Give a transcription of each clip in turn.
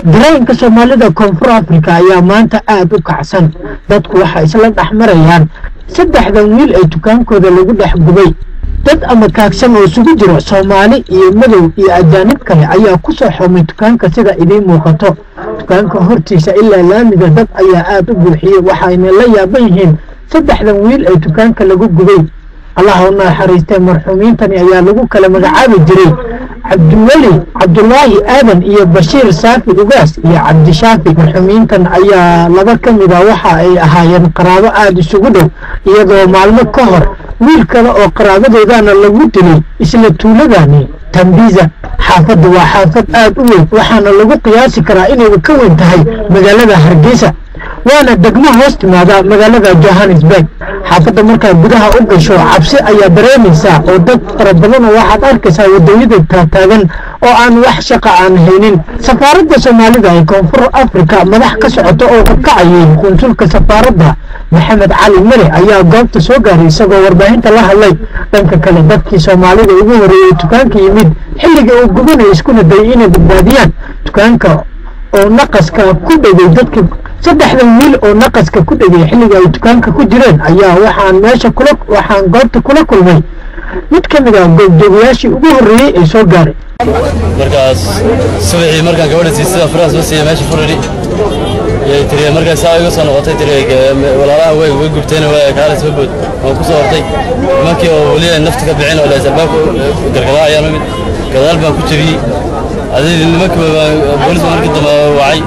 dareenka Soomaalida Koonfur Afrika ayaa maanta aad u kacsan dadku waxa isla dhaxmarayaan saddexdan wiil ay dukaankooda lagu dhex gubay dad ama kaagsan oo isugu jira Soomaali iyo madow iyo ajaanib kale ayaa ku soo xumay dukaanka sida idin muuqato dukaanka hortiisa ilaa laamiga dad ayaa aad u buuxiyay waxayna la yaaban yihiin saddexdan wiil ay dukaanka lagu gubay Allah u naxariistay marxuumiintani ayaa lagu kala magacaabi jiray Cabdullaahi Aadan iyo Bashiir Saafi Ugaas iyo Cabdi Shaafi marxuumiintan ayaa laba kamid ah waxa ay ahaayeen qaraabo aad isugu dhow iyadoo maalmo ka hor wiil kale oo qaraabadeedana lagu dilay isla tuuladani Tambiza xaafadu waa xaafad aad u weyn waxaana lagu qiyaasi karaa inay ka weyn tahay magaalada Hargeysa waana degmo hoos timaada magaalada Johannesburg xaafada markaa gudaha u gasho cabsi ayaa dareemaysa oo dad fara badan waxaad arkaysaa wadooyada taagan oo aan wax shaqo aan haynin safaaradda Soomaalida ee Koonfur Afrika madax ka socoto oo ka kacayay konsulka safaaradda Maxamed Cali Mare ayaa goobta soo gaaray isagoo warbaahinta la hadlay dhanka kale dadkii Soomaalida ugu horeeyay dukaanka yimid xilliga uu gubanay isku naday inay badbaadiyaan dukaanka oo naqaska ku dhagay dadka saddexdan wiil oo naqaska ku dhagay xilliga ay dukaanka ku jireen ayaa waxaan goobta kula kulmay mid kamid ah goobjoogayaashii ugu horeeyay ee soo gaaray markaas subaxii markaan gabadha siisay faraas oo siiyay meesha furadi tiriye markaas ay uga soo noqotay tiriye walaalaha way gubteen way kala soo bood oo ku soo hortay markii oo wali nafta ka bixin oo la salbaab gargada ayaan mid gadaal baan ku jiriyay adii nimanka booliska markii dambe wacay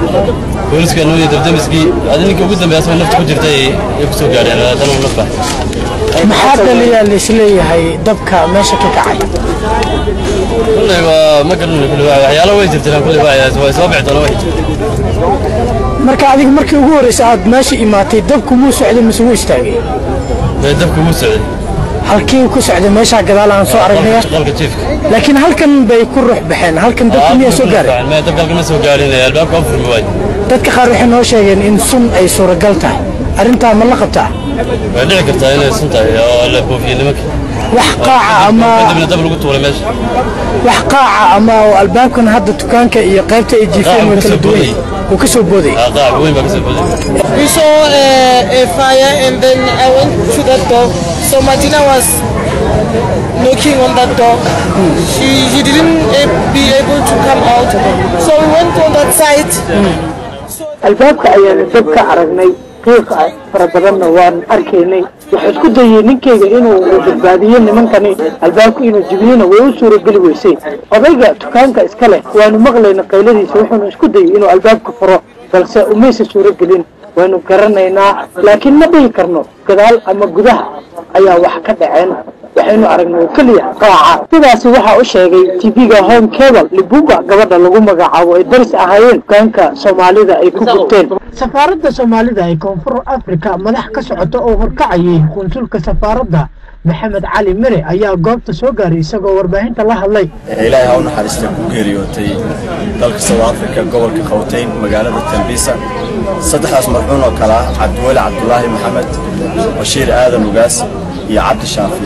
booliska noo dabdamiskii adinka ugu dambeeyay nafta ku jirtay ay ku soo gaareen tan uu nafta maxaa dhaliyaa la isleeyahay dabka meesha ka kacay kulliba ma garanay kulliba waxyaalo way jirtaan kulliba way soo bixi doonaa marka adiga markii ugu horeysay aad meesha imaatay dabku muu socday mise wuu istaagay dabku muu socday halkii ku socday meesha gadaal aan soo aragnay laakiin halkan bay ku ruux baxeen halkan dadku miyaa soo gaaray ma dabka ma soo gaarin albaabka u furmi waay dadka qaar waxay noo sheegeen in sun ay suuragal tahay arrintaa ma la qabtaa way dhici kartaa inay sun tahay oo la koofiyo nimanka wax qaaca ama kadibna dab lagu tuuray meesha wax qaaca ama albaabkan hadda dukaanka iyo qaybta ay jiifeen way kala duwan oo ka soo booday qaac weyn baa ka soo booday we saw a fire and then I went to that door so Martina was knocking on that door he didn't be able to come out so we went on that side albaabka ayaan dab ka aragnay qiiqa farabadanna waan arkaynay waxa isku dayay ninkeyga inuu badbaadiyo nimankani albaabka inuu jibiyana way u suuragali weysay odayga dukaanka iska leh waanu maqlaynaa qayladiisa wuxuu isku dayay inuu albaabka furo balse umaysa suuragelin waanu garanaynaa laakiin ma dhihi karno gadaal ama gudaha ayaa wax ka dhaceen waxaynu aragnay kaliya qaaca sidaas waxa uu sheegay TV-ga Home Cable Libuba gabadha lagu magacaabo ay daris ahaayeen dukaanka Soomaalida ay ku gubteen safaaradda Soomaalida ee Koonfur Afrika madax ka socoto oo horkacayay konsulka safaaradda Maxamed Cali Mare ayaa goobta soo gaaray isagoo warbaahinta la hadlay Ilaahay ha u naxariisto ku geeriyootay dalka South Africa gobolka Gauteng magaalada Tambiza saddexdaas marxuun oo kala Cabdullaahi Maxamed Bashiir Aadan Ugaas iyo Cabdi Shaafi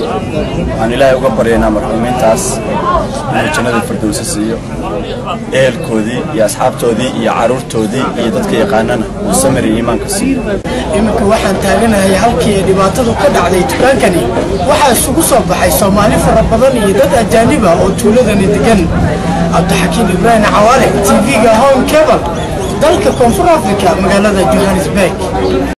aan Ilaahay uga baryeynaa marxuumiintaas inuu jannada firdawsi siiyo ehelkoodii iyo asxaabtoodii iyo caruurtoodii iyo dadka yaqaanana uu samir iimaanka siiyo iminka waxaan taaganahay halkii dhibaatadu ka dhacday dukaankani waxaa isugu soo baxay Soomaali fara badan iyo dad ajaanib ah oo tuuladani degan Cabdixakiin Ibrahim Cawaale TV-ga Home Cable dalka Koonfur Afrika magaalada Johannesburg